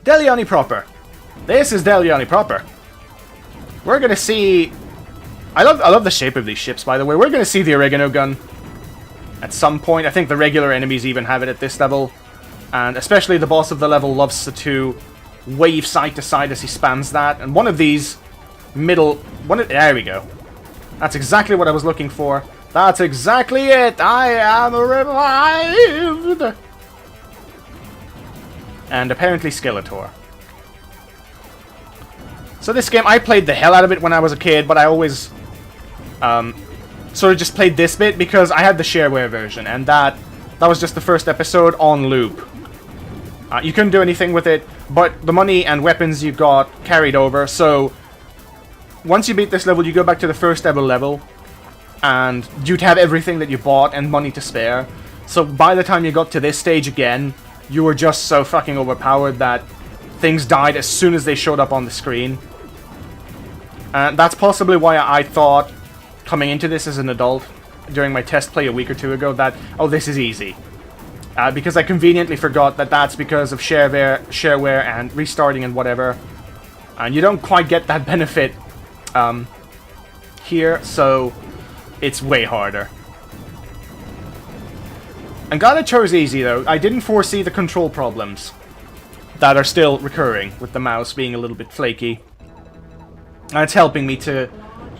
Deliani proper. This is Deliani proper. We're gonna see... I love the shape of these ships, by the way. We're gonna see the oregano gun at some point. I think the regular enemies even have it at this level. And especially the boss of the level loves to wave side to side as he spams that. And one of these middle... there we go. That's exactly what I was looking for. That's exactly it! I am revived! And apparently Skeletor. So this game, I played the hell out of it when I was a kid, but I always sort of just played this bit because I had the shareware version, and that was just the first episode on loop. You couldn't do anything with it, but the money and weapons you got carried over, so once you beat this level, you go back to the first ever level, and you'd have everything that you bought and money to spare. So by the time you got to this stage again, you were just so fucking overpowered that things died as soon as they showed up on the screen. And that's possibly why I thought, coming into this as an adult, during my test play a week or two ago, that, oh, this is easy. Because I conveniently forgot that that's because of shareware and restarting and whatever. And you don't quite get that benefit here, so it's way harder. I'm glad I chose easy, though. I didn't foresee the control problems that are still recurring, with the mouse being a little bit flaky. And it's helping me to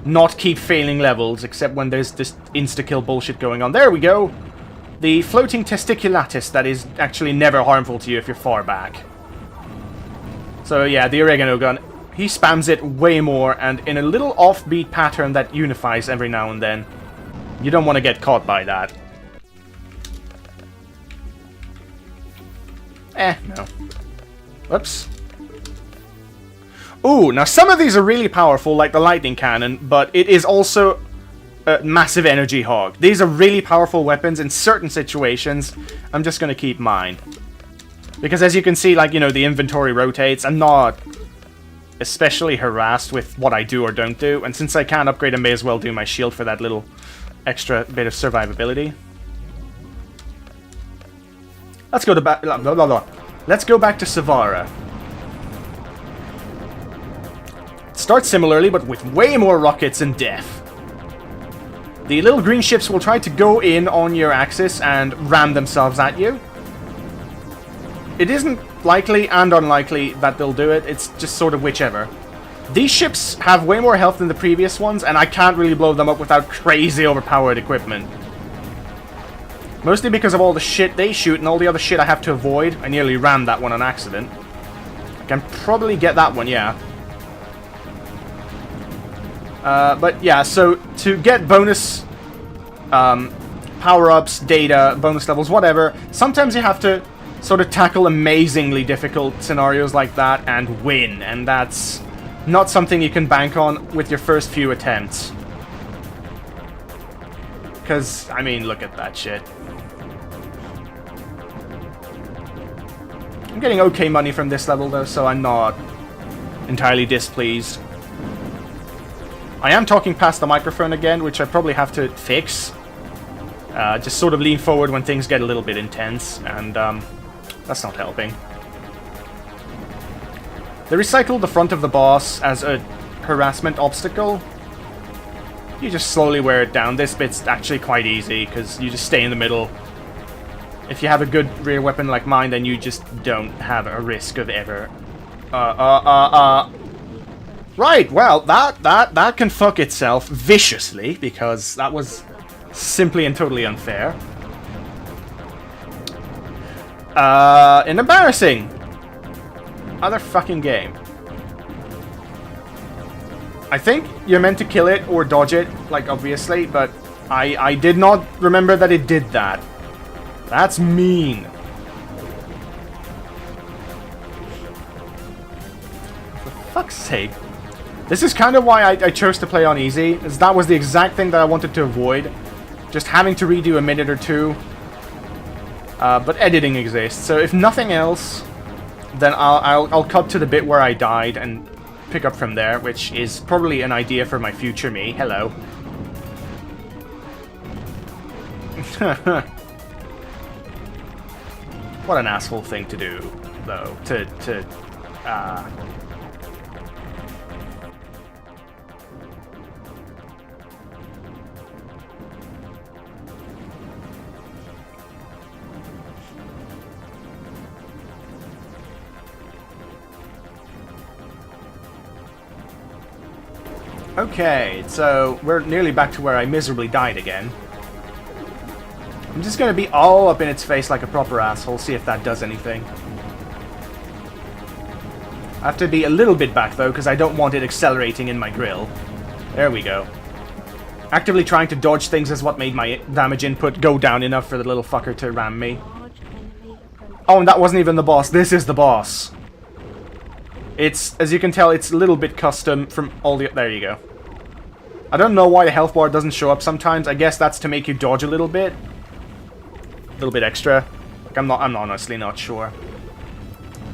not keep failing levels, except when there's this insta-kill bullshit going on. There we go! The floating testiculatus that is actually never harmful to you if you're far back. So yeah, the oregano gun. He spams it way more, and in a little offbeat pattern that unifies every now and then. You don't want to get caught by that. No. Whoops. Ooh, now some of these are really powerful, like the lightning cannon, but it is also a massive energy hog. These are really powerful weapons in certain situations. I'm just gonna keep mine. Because as you can see, like, you know, the inventory rotates. I'm not especially harassed with what I do or don't do, and since I can't upgrade, I may as well do my shield for that little extra bit of survivability. Let's go to Let's go back to Savara. Start similarly, but with way more rockets and death. The little green ships will try to go in on your axis and ram themselves at you. It isn't likely and unlikely that they'll do it, it's just sort of whichever. These ships have way more health than the previous ones, and I can't really blow them up without crazy overpowered equipment. Mostly because of all the shit they shoot and all the other shit I have to avoid. I nearly rammed that one on accident. I can probably get that one, yeah. But yeah, so to get bonus power-ups, data, bonus levels, whatever, sometimes you have to sort of tackle amazingly difficult scenarios like that and win, and that's not something you can bank on with your first few attempts. Because, I mean, look at that shit. I'm getting okay money from this level, though, so I'm not entirely displeased. I am talking past the microphone again, which I probably have to fix. Just sort of lean forward when things get a little bit intense, and that's not helping. They recycled the front of the boss as a harassment obstacle. You just slowly wear it down. This bit's actually quite easy, because you just stay in the middle. If you have a good rear weapon like mine, then you just don't have a risk of ever... Right, well, that can fuck itself viciously, because that was simply and totally unfair. And embarrassing! Other fucking game. I think you're meant to kill it or dodge it, like, obviously, but I did not remember that it did that. That's mean. For fuck's sake. This is kind of why I chose to play on easy, as that was the exact thing that I wanted to avoid. Just having to redo a minute or two. But editing exists, so if nothing else, then I'll cut to the bit where I died and pick up from there, which is probably an idea for my future me. Hello. What an asshole thing to do, though, to Okay, so we're nearly back to where I miserably died again. I'm just gonna be all up in its face like a proper asshole, see if that does anything. I have to be a little bit back though, because I don't want it accelerating in my grill. There we go. Actively trying to dodge things is what made my damage input go down enough for the little fucker to ram me. Oh, and that wasn't even the boss. This is the boss. It's, as you can tell, it's a little bit custom from all the... There you go. I don't know why the health bar doesn't show up sometimes. I guess that's to make you dodge a little bit. A little bit extra. Like, I'm honestly not sure.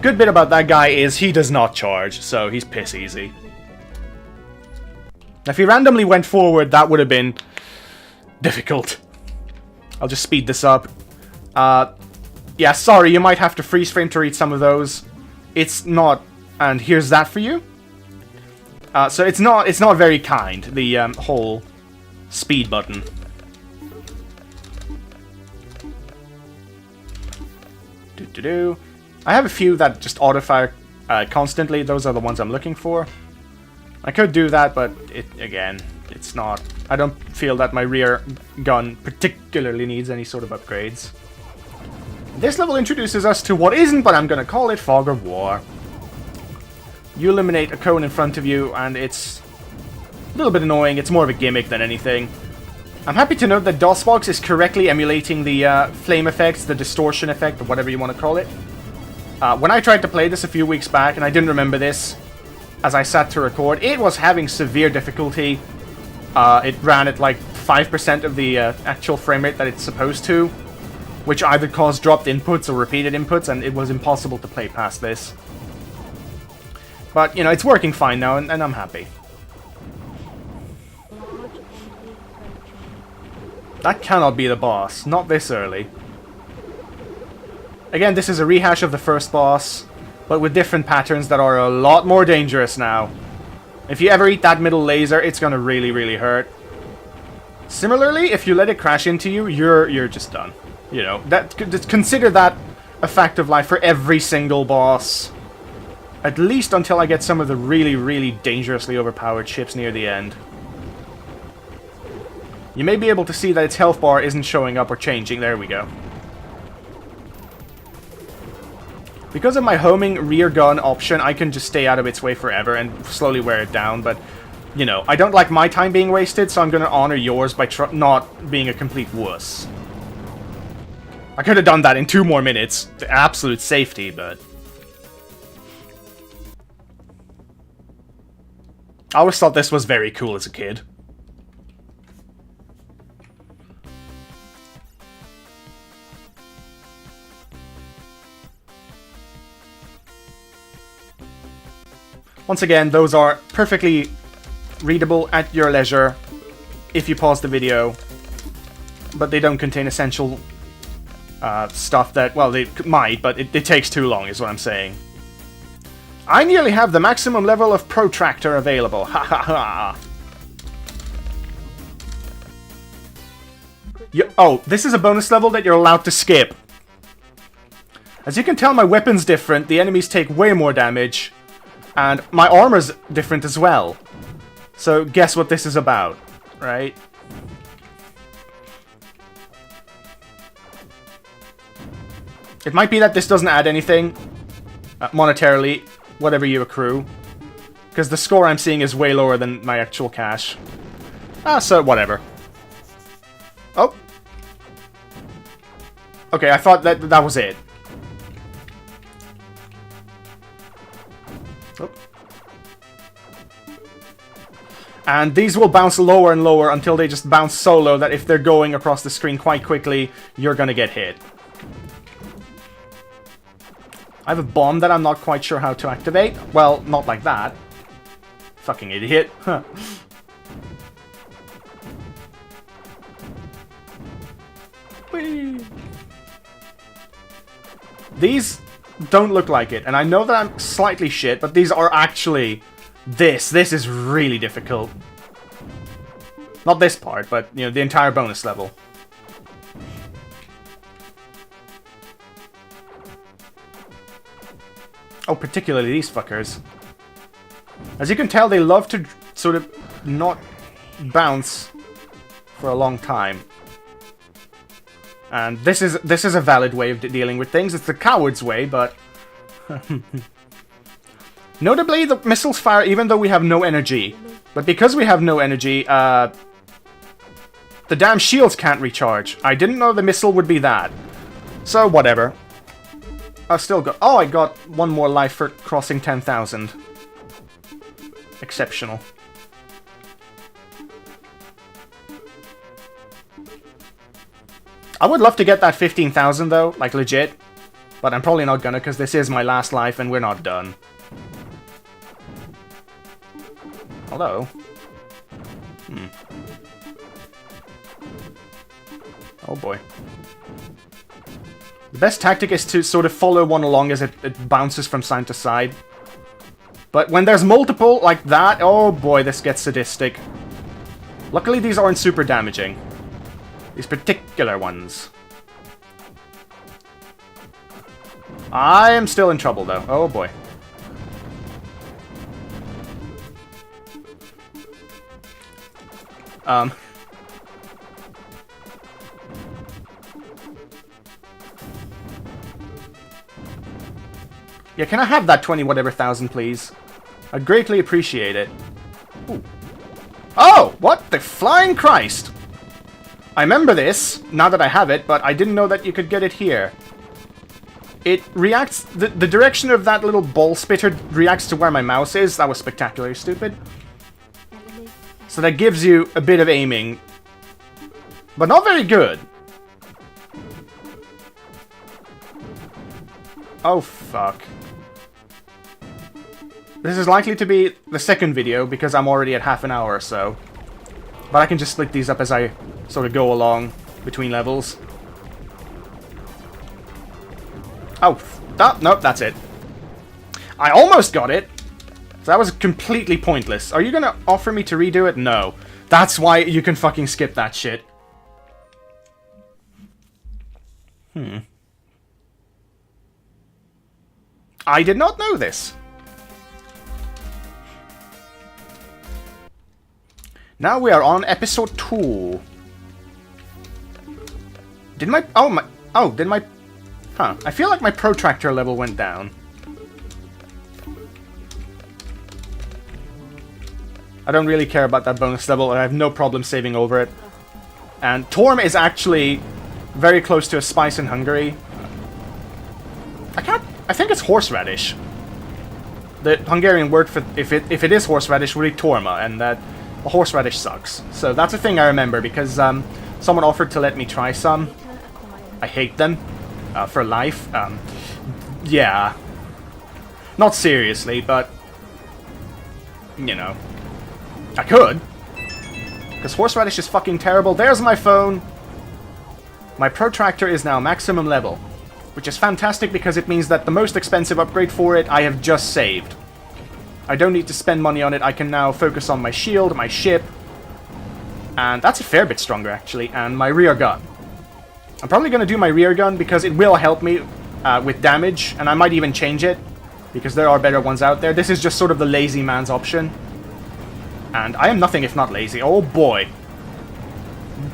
Good bit about that guy is he does not charge, so he's piss easy. If he randomly went forward, that would have been difficult. I'll just speed this up. Yeah, sorry, you might have to freeze frame to read some of those. It's not... And here's that for you. So it's not very kind, the whole speed button. I have a few that just auto-fire constantly. Those are the ones I'm looking for. I could do that, but again, it's not... I don't feel that my rear gun particularly needs any sort of upgrades. This level introduces us to what isn't, but I'm gonna call it Fog of War. You eliminate a cone in front of you, and it's a little bit annoying. It's more of a gimmick than anything. I'm happy to note that DosPot is correctly emulating the flame effects, the distortion effect, or whatever you want to call it. When I tried to play this a few weeks back, and I didn't remember this as I sat to record, it was having severe difficulty. It ran at like 5% of the actual frame rate that it's supposed to, which either caused dropped inputs or repeated inputs, and it was impossible to play past this. But, you know, it's working fine now, and I'm happy. That cannot be the boss. Not this early. Again, this is a rehash of the first boss, but with different patterns that are a lot more dangerous now. If you ever eat that middle laser, it's gonna really, really hurt. Similarly, if you let it crash into you, you're just done. You know, consider that a fact of life for every single boss. At least until I get some of the really, really dangerously overpowered ships near the end. You may be able to see that its health bar isn't showing up or changing. There we go. Because of my homing rear gun option, I can just stay out of its way forever and slowly wear it down, but, you know, I don't like my time being wasted, so I'm gonna honor yours by not being a complete wuss. I could have done that in 2 more minutes, to absolute safety, but... I always thought this was very cool as a kid. Once again, those are perfectly readable at your leisure if you pause the video, but they don't contain essential stuff that, well, they might, but it takes too long, is what I'm saying. I nearly have the maximum level of protractor available. Ha ha ha. Oh, this is a bonus level that you're allowed to skip. As you can tell, my weapon's different, the enemies take way more damage, and my armor's different as well. So guess what this is about, right? It might be that this doesn't add anything monetarily, whatever you accrue, because the score I'm seeing is way lower than my actual cash. So whatever. Oh. Okay, I thought that was it. Oh. And these will bounce lower and lower until they just bounce so low that if they're going across the screen quite quickly, you're gonna get hit. I have a bomb that I'm not quite sure how to activate. Well, not like that. Fucking idiot. Huh. Whee. These don't look like it. And I know that I'm slightly shit, but these are actually... This is really difficult. Not this part, but, you know, the entire bonus level. Oh, particularly these fuckers. As you can tell, they love to sort of not bounce for a long time. And this is a valid way of dealing with things. It's the coward's way, but... Notably, the missiles fire even though we have no energy. But because we have no energy, the damn shields can't recharge. I didn't know the missile would be that. So, whatever. I've still got... Oh, I got one more life for crossing 10,000. Exceptional. I would love to get that 15,000 though, like legit. But I'm probably not gonna, because this is my last life and we're not done. Hello? Oh boy. The best tactic is to sort of follow one along as it bounces from side to side. But when there's multiple like that, oh boy, this gets sadistic. Luckily these aren't super damaging. These particular ones. I am still in trouble though. Oh boy. Yeah, can I have that 20 whatever thousand, please? I'd greatly appreciate it. Ooh. Oh! What the flying Christ! I remember this, now that I have it, but I didn't know that you could get it here. It reacts... The direction of that little ball spitter reacts to where my mouse is. That was spectacularly stupid. So that gives you a bit of aiming. But not very good. Oh, fuck. This is likely to be the second video, because I'm already at half an hour or so. But I can just split these up as I sort of go along between levels. Oh, nope, that's it. I almost got it. So that was completely pointless. Are you gonna offer me to redo it? No. That's why you can fucking skip that shit. I did not know this. Now we are on episode 2. Did my... Oh, my... Oh, did my... Huh. I feel like my protractor level went down. I don't really care about that bonus level, and I have no problem saving over it. And Torm is actually very close to a spice in Hungary. I think it's horseradish. The Hungarian word for if it is horseradish would be torma, and that horseradish sucks. So that's a thing I remember because someone offered to let me try some. I hate them for life. Yeah, not seriously, but you know, I could, because horseradish is fucking terrible. There's my phone. My protractor is now maximum level, which is fantastic because it means that the most expensive upgrade for it I have just saved. I don't need to spend money on it. I can now focus on my shield, my ship, and that's a fair bit stronger actually, and my rear gun. I'm probably going to do my rear gun because it will help me with damage, and I might even change it because there are better ones out there. This is just sort of the lazy man's option, and I am nothing if not lazy. Oh boy.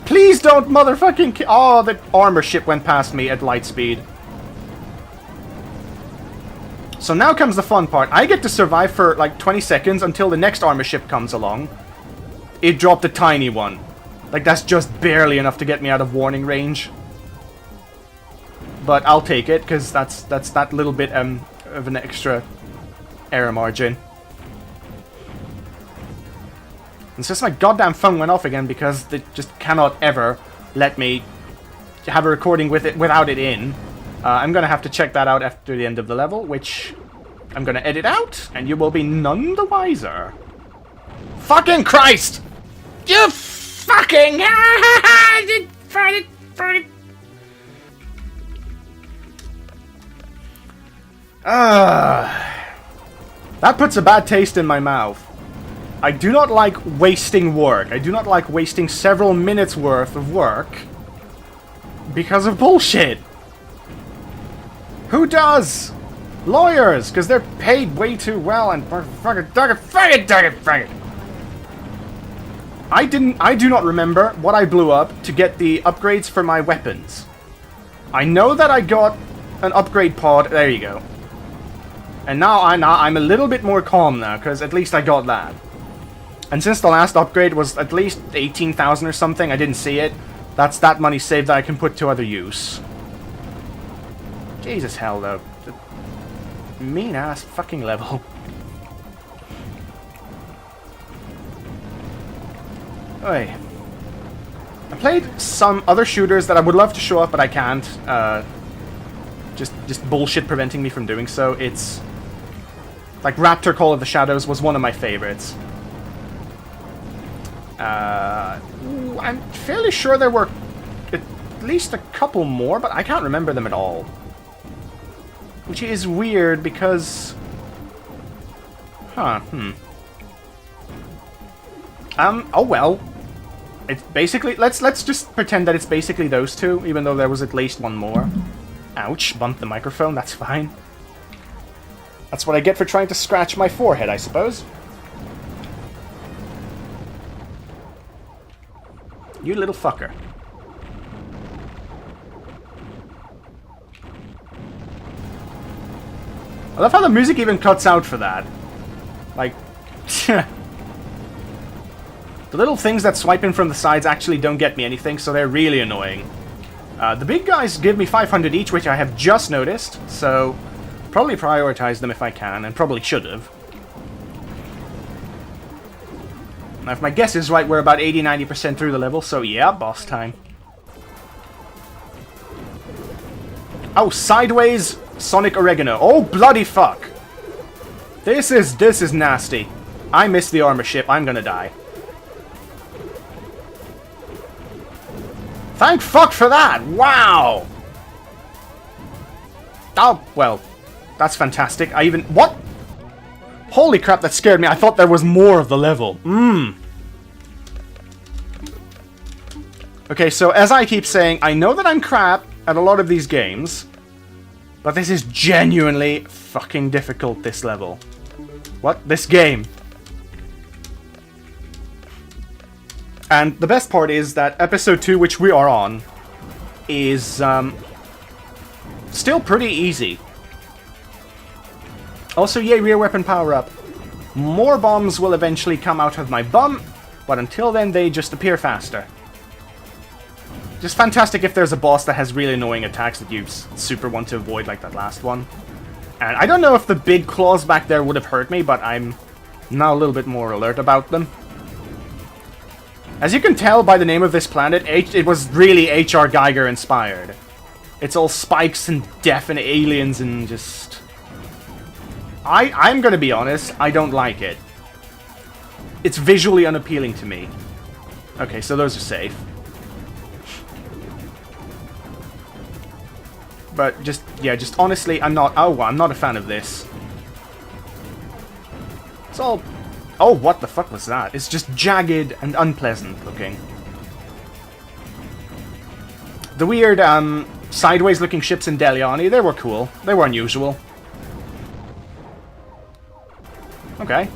Please don't motherfucking oh, the armor ship went past me at light speed. So now comes the fun part. I get to survive for like 20 seconds until the next armor ship comes along. It dropped a tiny one. Like, that's just barely enough to get me out of warning range. But I'll take it, because that's that little bit of an extra error margin. And since my goddamn phone went off again because they just cannot ever let me have a recording with it without it in, I'm gonna have to check that out after the end of the level, which I'm gonna edit out, and you will be none the wiser. Fucking Christ! You fucking... That puts a bad taste in my mouth. I do not like wasting work. I do not like wasting several minutes worth of work because of bullshit. Who does? Lawyers, because they're paid way too well and I do not remember what I blew up to get the upgrades for my weapons. I know that I got an upgrade pod. There you go. And now I'm a little bit more calm now, because at least I got that. And since the last upgrade was at least 18,000 or something, I didn't see it. That's that money saved that I can put to other use. Jesus hell, though. The mean-ass fucking level. Oi. I played some other shooters that I would love to show up, but I can't. Just bullshit preventing me from doing so. It's... like Raptor Call of the Shadows was one of my favorites. I'm fairly sure there were at least a couple more, but I can't remember them at all. Which is weird because... oh well. It's basically... Let's just pretend that it's basically those two, even though there was at least one more. Ouch, bumped the microphone, that's fine. That's what I get for trying to scratch my forehead, I suppose. You little fucker. I love how the music even cuts out for that. Like... the little things that swipe in from the sides actually don't get me anything, so they're really annoying. The big guys give me 500 each, which I have just noticed, so... probably prioritize them if I can, and probably should have. Now, if my guess is right, we're about 80-90% through the level, so yeah, boss time. Oh, sideways Sonic Oregano. Oh, bloody fuck! This is nasty. I missed the armor ship, I'm gonna die. Thank fuck for that! Wow! Oh, well... that's fantastic. I even... what? Holy crap, that scared me. I thought there was more of the level. Okay, so as I keep saying, I know that I'm crap at a lot of these games, but this is genuinely fucking difficult, this level. What? This game. And the best part is that episode 2, which we are on, is still pretty easy. Also, yay, rear weapon power-up. More bombs will eventually come out of my bum, but until then, they just appear faster. Just fantastic if there's a boss that has really annoying attacks that you super want to avoid, like that last one. And I don't know if the big claws back there would have hurt me, but I'm now a little bit more alert about them. As you can tell by the name of this planet, it was really H.R. Geiger inspired. It's all spikes and death and aliens and just... I'm gonna be honest, I don't like it. It's visually unappealing to me. Okay, so those are safe. But just, yeah, just honestly, I'm not a fan of this. It's all... oh, what the fuck was that? It's just jagged and unpleasant looking. The weird, sideways looking ships in Deliani, they were cool. They were unusual. Okay.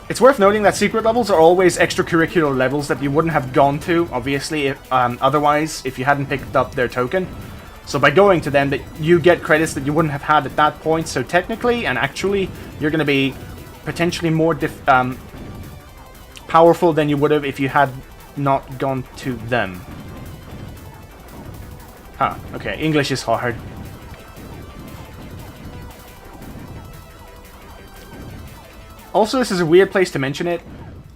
It's worth noting that secret levels are always extracurricular levels that you wouldn't have gone to, obviously, if, otherwise, if you hadn't picked up their token. So by going to them, that you get credits that you wouldn't have had at that point, so technically and actually, you're going to be potentially more powerful than you would have if you had not gone to them. Huh, okay, English is hard. Also, this is a weird place to mention it,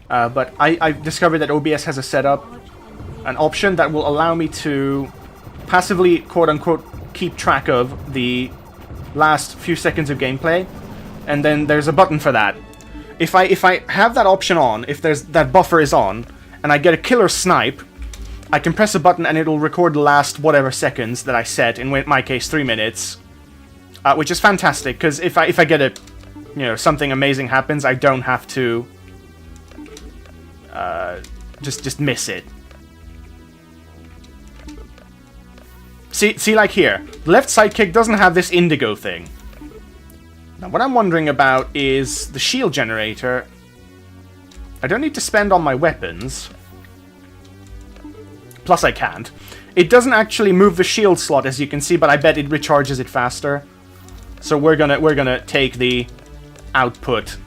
but I've discovered that OBS has a setup, an option that will allow me to passively, quote-unquote, keep track of the last few seconds of gameplay, and then there's a button for that. If I have that option on, if that buffer is on, and I get a killer snipe, I can press a button and it'll record the last whatever seconds that I set, in my case 3 minutes, which is fantastic, because if I get a, something amazing happens, I don't have to just miss it. See, like here, the left sidekick doesn't have this indigo thing. Now, what I'm wondering about is the shield generator. I don't need to spend on my weapons. Plus, I can't. It doesn't actually move the shield slot, as you can see, but I bet it recharges it faster. So we're gonna take the output